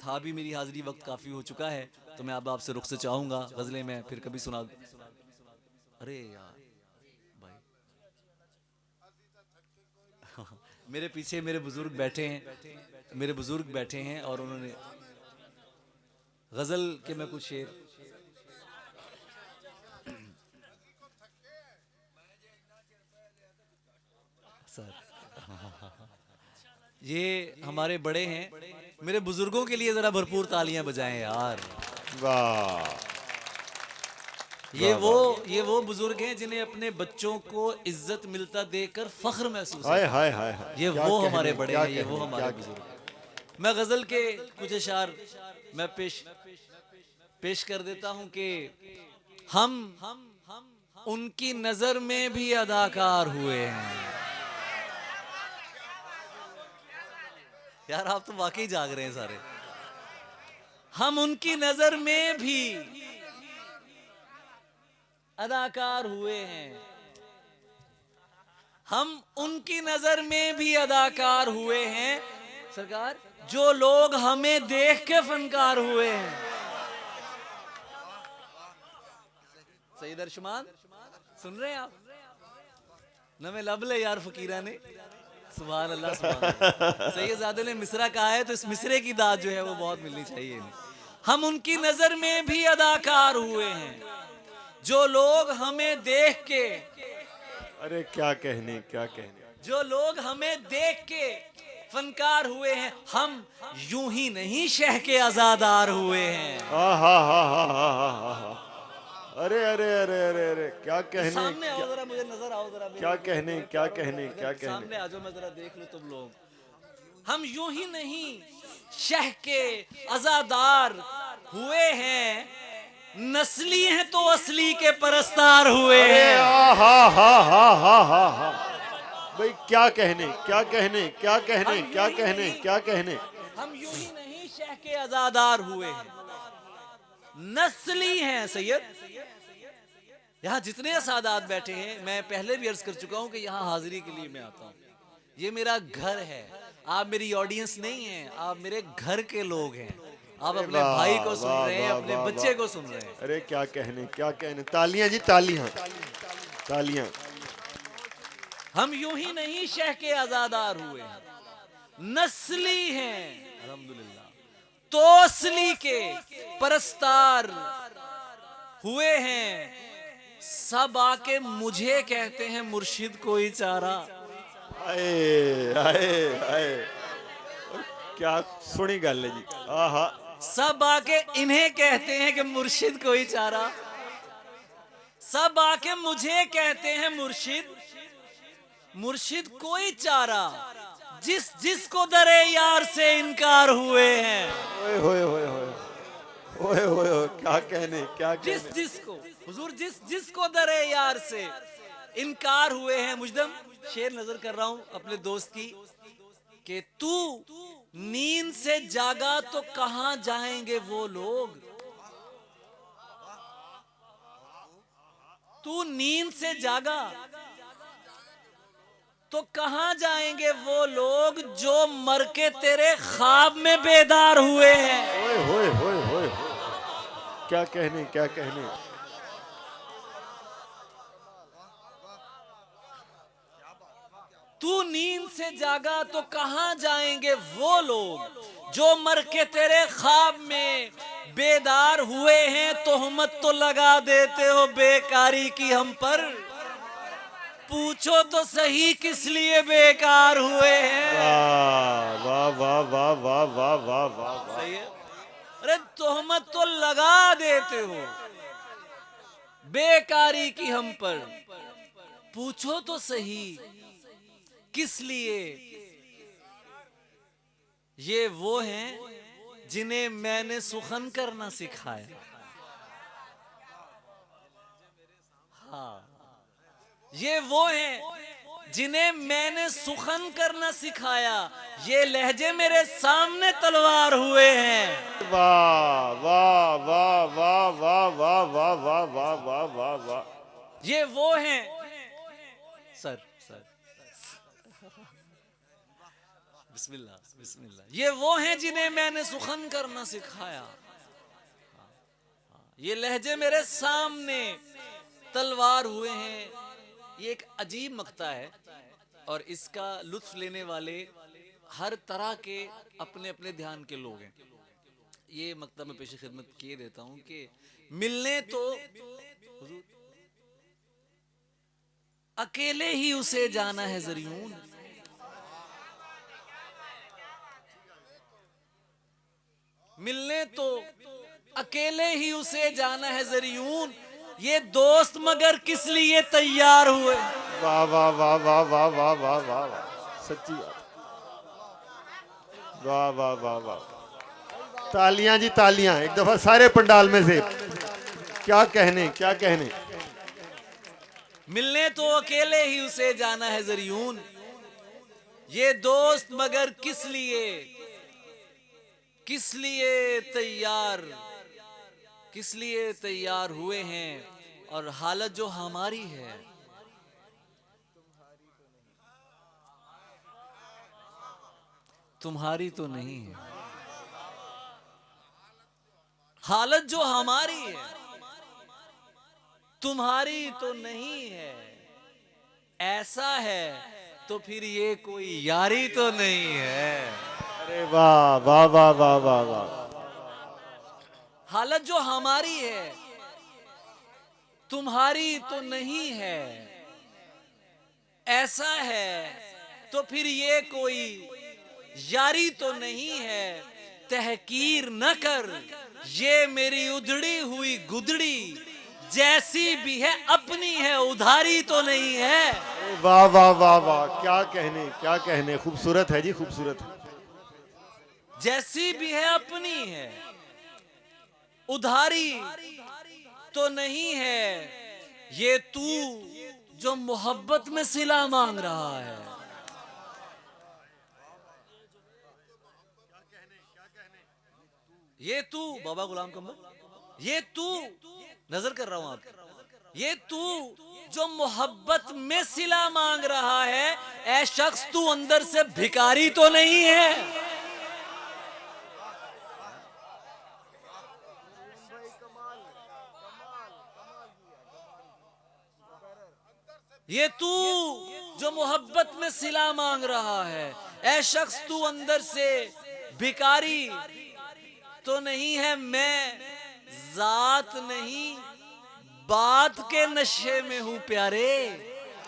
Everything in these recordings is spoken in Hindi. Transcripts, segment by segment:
था भी मेरी हाजिरी, वक्त काफ़ी हो चुका है, तो मैं अब आपसे रुख से चाहूँगा गज़लें मैं फिर कभी सुना। अरे यार भाई मेरे पीछे मेरे बुजुर्ग बैठे हैं, मेरे बुजुर्ग बैठे हैं और उन्होंने गज़ल के मैं कुछ शेर। सर ये हमारे बड़े हैं, मेरे बुजुर्गों के लिए जरा भरपूर तालियां बजाएं यार। वाह ये वाह वो वाह, ये वो बुजुर्ग हैं जिन्हें अपने बच्चों को इज्जत मिलता देखकर फख्र महसूस हाय होता हाय है। हाय हाय, ये क्या वो हमारे कहने बड़े क्या हैं, ये वो कहने हमारे क्या बुजुर्ग कहने। हैं। मैं गजल के कुछ अशार मैं पेश कर देता हूं कि हम उनकी नजर में भी अदाकार हुए हैं। यार आप तो वाकई जाग रहे हैं सारे। हम उनकी नजर में भी अदाकार हुए हैं, हम उनकी नजर में भी अदाकार हुए हैं सरकार, जो लोग हमें देख के फनकार हुए हैं। सईद अर्शमान सुन रहे हैं आप? नमे लब ले यार फकीरा ने, सुभान अल्लाह सुभान अल्लाह। सैयदजादे ने मिसरा कहा है तो इस मिसरे की दाद जो है वो बहुत मिलनी चाहिए। हम उनकी नजर में भी अदाकार हुए हैं, जो लोग हमें देख के, अरे क्या कहने क्या कहने। जो लोग हमें देख के फनकार हुए हैं। हम यूं ही नहीं शह के आजादार हुए हैं। हा हा हा हा हा हा हा। अरे अरे अरे अरे अरे क्या कहने सामने आओ क्या, जरा, मुझे नजर आओ जरा। क्या कहने क्या कहने अगर क्या कहने। सामने आ जाओ, मैं जरा देख लूं तुम लोग। हम यूं ही नहीं शह के आजादार हुए हैं, नस्ली हैं तो असली के परस्तार हुए अरे हैं। आ हा हा हा हा हा हा। भाई क्या कहने क्या कहने क्या कहने क्या कहने क्या कहने। हम यूं ही नहीं शह के आजादार हुए हैं, नस्ली हैं सैयद। यहाँ जितने सादात बैठे हैं, मैं पहले भी अर्ज कर चुका हूं कि यहाँ हाजिरी के लिए मैं आता हूँ। ये मेरा घर है, आप मेरी ऑडियंस नहीं हैं, आप मेरे घर के लोग हैं। आप अरे अपने भाई वाह को सुन वाह रहे हैं, वाह अपने वाह बच्चे वाह। को सुन रहे हैं। अरे क्या कहने क्या कहने। तालियां जी तालियां तालियां। हम यूं ही नहीं शह के आजादार हुए हैं, नस्ली हैं अल्हम्दुलिल्लाह, तो असली के परस्तार हुए हैं। सब आके मुझे कहते हैं मुर्शिद कोई चारा। आए आए आए, क्या सुनी गल है जी। आहा सब आके इन्हें कहते हैं कि मुर्शिद कोई चारा। सब आके मुझे कहते हैं मुर्शिद, मुर्शिद कोई चारा, जिस जिसको दरे यार से इनकार हुए हैं। ओए होए होए होए ओए होए होए, क्या कहने क्या जिस कहने। जिसको हुजूर जिस जिसको दरे यार से इनकार हुए हैं। मुजदम शेर नजर कर रहा हूं अपने दोस्त की कि तू नींद से जागा तो कहां जाएंगे वो लोग। तू नींद से जागा तो कहां जाएंगे वो लोग जो मर के तेरे ख्वाब में बेदार हुए हैं। ओए होए होए होए, क्या कहने क्या कहने। तू नींद से जागा तो कहां जाएंगे वो लोग जो मर के तेरे ख्वाब में बेदार हुए हैं। तोहमत तो लगा देते हो बेकारी की हम पर, पूछो तो सही किस लिए बेकार हुए हैं। वाह वाह वाह वाह वाह वाह वाह वाह। सही है। अरे तोहमत तो लगा देते हो बेकारी की हम पर, पूछो तो सही किस लिए। ये वो हैं जिन्हें मैंने सुखन करना सिखाया। हाँ, ये वो हैं जिन्हें मैंने सुखन करना सिखाया। ये लहजे मेरे सामने तलवार हुए हैं। वाह वाह वाह वाह वाह वाह वाह वाह वाह वाह वाह वाह। ये वो हैं सर बिस्मिल्लाह बिस्मिल्लाह। ये वो हैं जिन्हें मैंने सुखन करना सिखाया, ये लहजे मेरे सामने तलवार हुए हैं। ये एक अजीब मक्ता है और इसका लुत्फ लेने वाले हर तरह के अपने अपने ध्यान के लोग हैं। ये मक्ता मैं पेश खिदमत किए देता हूं कि मिलने तो हुजूर अकेले ही उसे जाना है ज़रियून, मिलने तो अकेले ही उसे जाना है ज़रियून, ये दोस्त मगर किस लिए तैयार हुए। वाह वाह वाह वाह वाह वाह वाह वाह वाह, सच्ची बात। वाह वाह वाह वाह, तालियां जी तालियां एक दफा सारे पंडाल में से। क्या कहने क्या कहने। मिलने तो अकेले ही उसे जाना है ज़रियून, ये दोस्त मगर किस लिए तैयार हुए हैं। और हालत जो हमारी है, तुम्हारी तो नहीं है। हालत जो हमारी है, तुम्हारी तो नहीं है। ऐसा है तो फिर ये कोई यारी तो नहीं है। अरे वाह वाह वाह वाह वाह वाह। हालत जो हमारी है, तुम्हारी तो नहीं है। ऐसा है तो फिर ये कोई यारी तो नहीं है। तहकीर न कर ये मेरी उधड़ी हुई गुदड़ी, जैसी भी है अपनी है, उधारी तो नहीं है। वाह वाह वाह वाह, क्या कहने, खूबसूरत है जी, खूबसूरत है। जैसी भी है अपनी है, उधारी तो नहीं है। ये तू जो मोहब्बत में सिला मांग रहा है, ये तू बाबा गुलाम कमर, ये तू नजर कर रहा हूं आप, ये तू जो मोहब्बत में सिला मांग रहा है, ऐ शख्स तू अंदर से भिखारी तो नहीं है। ये तू जो मोहब्बत में सिला मांग रहा है, ऐ शख्स तू अंदर से भिखारी तो नहीं है। मैं जात नहीं बात के नशे में हूं प्यारे।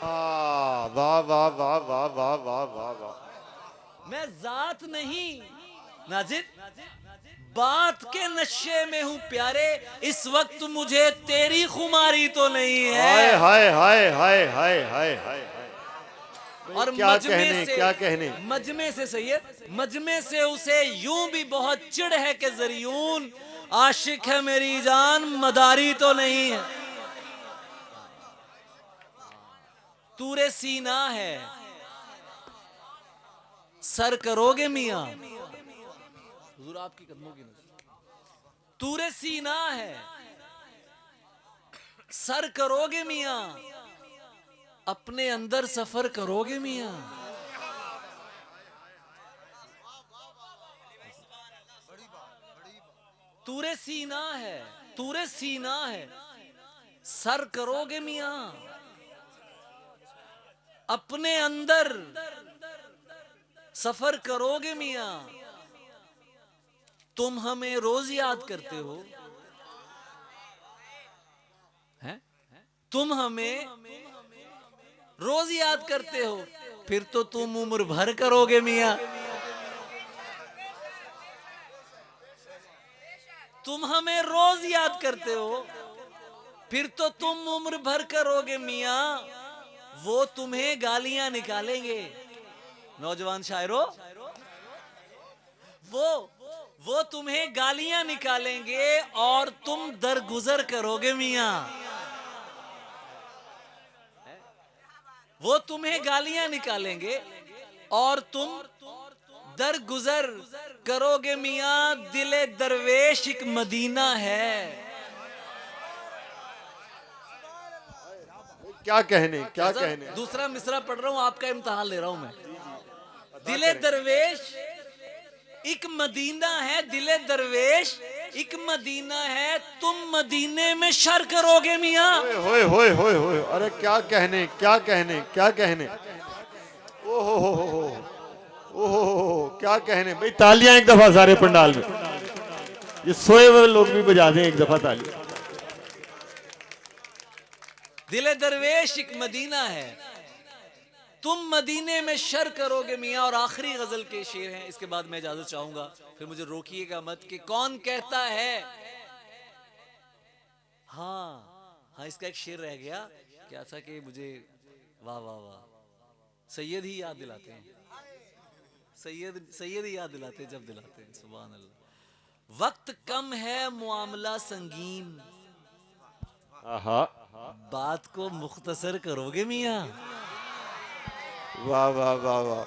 वाह वाह वाह वाह वाह वाह वाह वाह वाह। मैं जात नहीं नाजिद बात के नशे में हूं प्यारे। इस वक्त मुझे तेरी खुमारी तो नहीं है। हाय हाय हाय हाय हाय हाय। और क्या कहने मजमे से सैयद, मजमे से उसे यूं भी बहुत चिढ़ है कि ज़रियून आशिक है मेरी जान, मदारी तो नहीं है। तूरे सीना है सर करोगे मियां, हुजूर आपकी कदमों की नज़र। तूरे सीना है सर करोगे मियां, अपने अंदर सफर करोगे मियां। तूरे सीना है सर करोगे मियां, अपने अंदर सफर करोगे मियां। तुम हमें रोज याद करते हो, हैं? तुम हमें रोज याद करते हो, फिर तो तुम उम्र भर करोगे मियां। तुम हमें रोज याद करते हो, फिर तो तुम उम्र भर करोगे मियां। वो तुम्हें गालियां निकालेंगे नौजवान शायरों, वो तुम्हें गालियां निकालेंगे और तुम दरगुजर करोगे मियां। वो तुम्हें गालियां निकालेंगे और तुम दरगुजर करोगे मियां। दिले दरवेश एक मदीना है। क्या कहने। दूसरा मिसरा पढ़ रहा हूं, आपका इम्तिहान ले रहा हूं मैं। दिले दरवेश एक मदीना है, दिले दरवेश एक मदीना है, तुम मदीने में शर करोगे मियाँ। होए होए होए होए, अरे क्या कहने क्या कहने क्या कहने, ओहो हो, ओहो क्या कहने। भाई तालियां एक दफा सारे पंडाल में, ये सोए हुए लोग भी बजा दें एक दफा ताली। दिले दरवेश एक मदीना है, तुम मदीने में शर करोगे मियाँ। और आखिरी गजल के शेर हैं, इसके बाद मैं इजाजत चाहूंगा, फिर मुझे रोकिएगा मत कि कौन कहता है। हाँ, इसका एक शेर रह गया, क्या था कि मुझे, वाह वाह वाह, सैयद ही याद दिलाते हैं, सैयद ही याद दिलाते हैं जब दिलाते हैं, सुभान अल्लाह। वक्त कम है मुआमला संगीन, आहा, बात को मुख्तसर करोगे मियाँ। वाह वाह वाह वाह।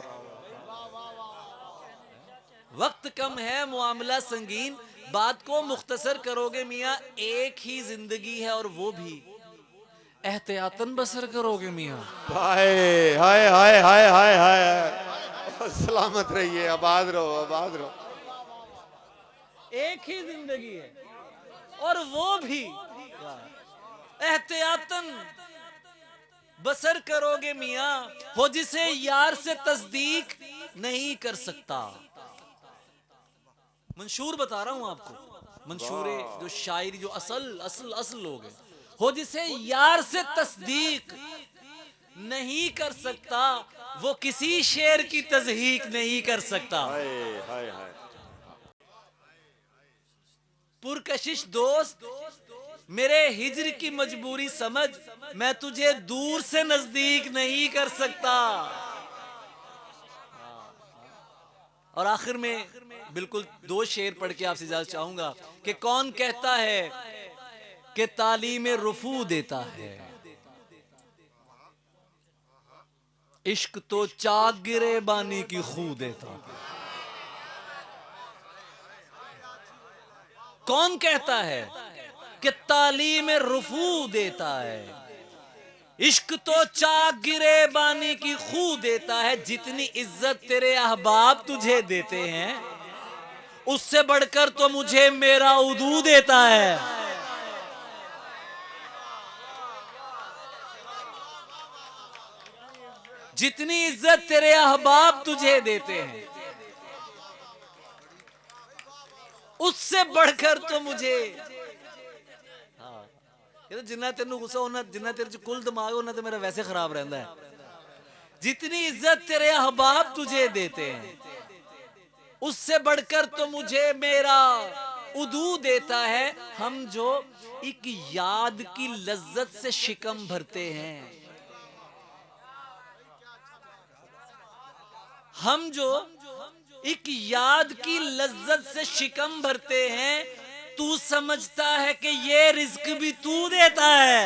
वक्त कम है मुआमला संगीन, बात को मुख्तसर करोगे मियाँ। एक ही जिंदगी है और वो भी एहतियातन बसर करोगे मियाँ। हाय हाय हाय हाय हाय हाय, सलामत रहिए, आबाद रहो आबाद रहो। एक ही जिंदगी है और वो भी एहतियातन बसर करोगे मियाँ। हो जिसे यार से तस्दीक नहीं कर सकता। मंशूर बता रहा हूं आपको, मंशूरे जो शायरी, जो असल असल असल लोग हैं। हो जिसे यार से तस्दीक नहीं कर सकता, वो किसी शेर की तज़हीक नहीं कर सकता। हाय हाय हाय। पुरकशिश दोस्त मेरे हिजर की मजबूरी समझ, मैं तुझे दूर से नजदीक नहीं कर सकता। और आखिर में बिल्कुल दो शेर पढ़ के आपसे इजाजत चाहूंगा कि कौन कहता है कि तालीम रुफू देता है, इश्क तो चाक गिरे बानी की खू देता है। कौन कहता है कि तालीम रुफू देता है, इश्क तो चाक गिरे बानी की खू देता है। जितनी इज्जत तेरे अहबाब तुझे देते हैं, उससे बढ़कर तो मुझे मेरा उदू देता है। जितनी इज्जत तेरे अहबाब तुझे देते हैं, उससे बढ़कर तो मुझे, जिन्ना तेन गुस्सा होना, जिन्ना तेरे कुल दिमाग होना, तो मेरा वैसे खराब रहता है। जितनी इज्जत तेरे अहबाब तुझे देते हैं, उससे बढ़कर तो मुझे मेरा उदू देता है। हम जो एक याद की लज्जत से शिकम भरते हैं, हम जो एक याद की लज्जत से शिकम भरते हैं, तू समझता है कि ये रिस्क भी तू देता है।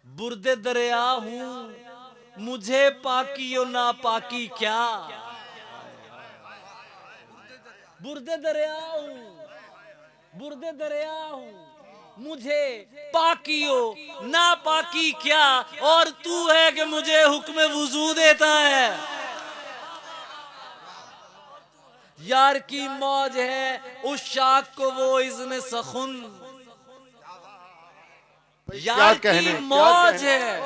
बुर्दे दरिया हूं, मुझे पाकी और ना पाकी क्या। बुर्दे दरिया हूं, बुर्दे दरिया हूं, मुझे पाकी हो ना पाकी क्या। और तू है कि मुझे हुक्म वुजू देता है। यार की मौज है उस शाख को वो इज़्न सखुन, यार की मौज है,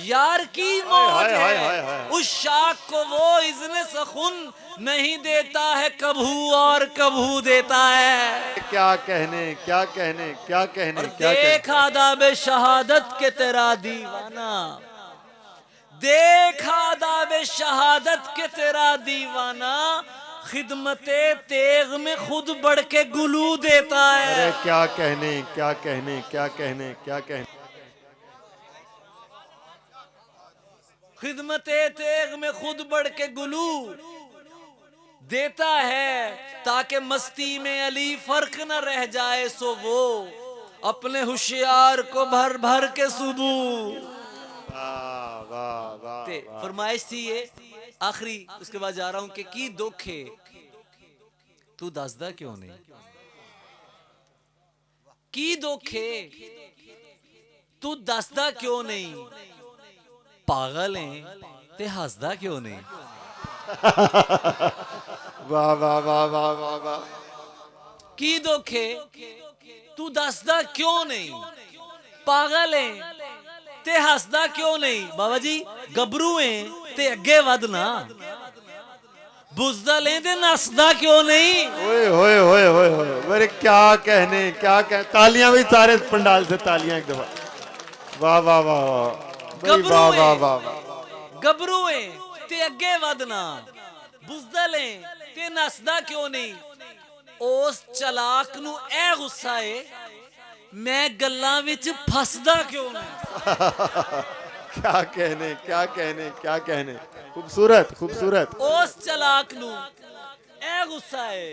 यार की मौज है उस शाख को वो इज़्न सखुन, नहीं देता है कभू और कभू देता है। क्या कहने क्या कहने क्या कहने और क्या देख आदाब शहादत के तेरा दीवाना, देख आदाब शहादत के तेरा दीवाना, खिदमते तेग में खुद बढ़ के गुलू देता है। अरे क्या कहने क्या कहने क्या कहने क्या कहने। खिदमते तेग में खुद बढ़ के गुलू देता है, ताकि मस्ती में अली फर्क न रह जाए। सो वो अपने होशियार को भर भर के सुबू। वाह वाह वाह। फरमाइश थी ये आखिरी, उसके बाद जा रहा हूं कि की दुखे तू दसदा क्यों नहीं, की दुखे ਤੂੰ ਦੱਸਦਾ ਕਿਉਂ ਨਹੀਂ, ਪਾਗਲ ਏ ਤੇ ਹੱਸਦਾ ਕਿਉਂ ਨਹੀਂ। ਵਾਹ ਵਾਹ ਵਾਹ ਵਾਹ ਵਾਹ ਵਾਹ। ਕੀ ਦੁੱਖ ਏ ਤੂੰ ਦੱਸਦਾ ਕਿਉਂ ਨਹੀਂ, ਪਾਗਲ ਏ ਤੇ ਹੱਸਦਾ ਕਿਉਂ ਨਹੀਂ। ਬਾਬਾ ਜੀ ਗੱਭਰੂ ਏ ਤੇ ਅੱਗੇ ਵਧਣਾ, बुजदल है ते नसदा क्यों नहीं। ओए होए होए होए होए, मेरे क्या कहने क्या कह। तालियां भी सारे पंडाल से तालियां एक दफा। वाह वाह वाह वाह भाई, वाह वाह वाह वाह। गबरू है ते अगे वधना, बुजदल है ते नसदा क्यों नहीं। उस चलाक नू ए गुस्सा है, मैं गल्लां विच फसदा क्यों नहीं। क्या कहने क्या कहने क्या कहने। खूबसूरत खूबसूरत। उस चलाक नू ए गुस्सा है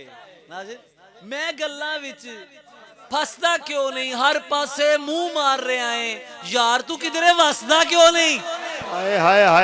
नाज़िर, मैं गल्लां विच फसदा क्यों नहीं। हर पासे मुंह मार रहा है यार, तू किधरे वसदा क्यों नहीं। हाय हाय हाय।